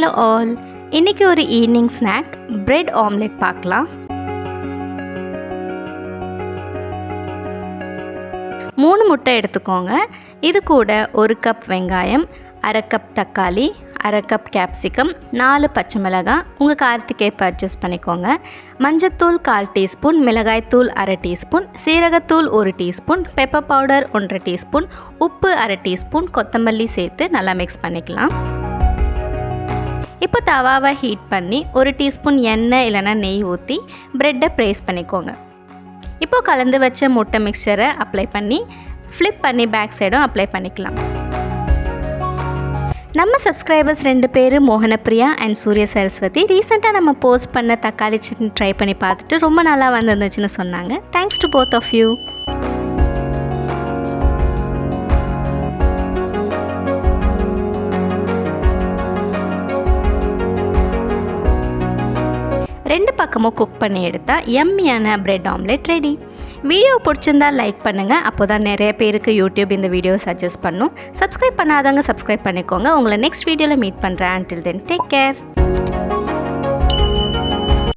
Hello all, இன்றைக்கி ஒரு evening snack bread omelette பார்க்கலாம். 3 முட்டை எடுத்துக்கோங்க. இது கூட 1 கப் வெங்காயம், 1/2 கப் தக்காளி, 1/2 கப் கேப்சிகம், 4 பச்சை மிளகாய், உங்கள் காரத்துக்கு ஏற்ப அட்ஜஸ்ட் பண்ணிக்கோங்க. மஞ்சத்தூள் 1/4 டீஸ்பூன், மிளகாய்த்தூள் 1/2 டீஸ்பூன், சீரகத்தூள் 1 டீஸ்பூன், பெப்பர் பவுடர் 1/2 டீஸ்பூன், உப்பு 1/2 டீஸ்பூன், கொத்தமல்லி சேர்த்து நல்லா மிக்ஸ் பண்ணிக்கலாம். இப்போ தவாவை ஹீட் பண்ணி 1 டீஸ்பூன் எண்ணெய் இல்லைனா நெய் ஊற்றி ப்ரெட்டை ப்ரேஸ் பண்ணிக்கோங்க. இப்போது கலந்து வச்ச முட்டை மிக்சரை அப்ளை பண்ணி ஃப்ளிப் பண்ணி பேக் சைடும் அப்ளை பண்ணிக்கலாம். நம்ம சப்ஸ்கிரைபர்ஸ் 2 பேர் மோகனப்பிரியா அண்ட் சூரிய சரஸ்வதி ரீசெண்டாக நம்ம போஸ்ட் பண்ண தக்காளி சட்னி ட்ரை பண்ணி பார்த்துட்டு ரொம்ப நல்லா வந்துருந்துச்சுன்னு சொன்னாங்க. Thanks to both of you. ரெண்டு பக்கமும் குக் பண்ணி எடுத்தால் எம்மியான பிரெட் ஆம்லெட் ரெடி. வீடியோ பிடிச்சிருந்தால் லைக் பண்ணுங்கள், அப்போ தான் நிறைய பேருக்கு யூடியூப் இந்த வீடியோ சஜஸ்ட் பண்ணும். சப்ஸ்கிரைப் பண்ணாதவங்க சப்ஸ்கிரைப் பண்ணிக்கோங்க. உங்களை நெக்ஸ்ட் வீடியோவில் மீட் பண்ணுறேன். until then take care.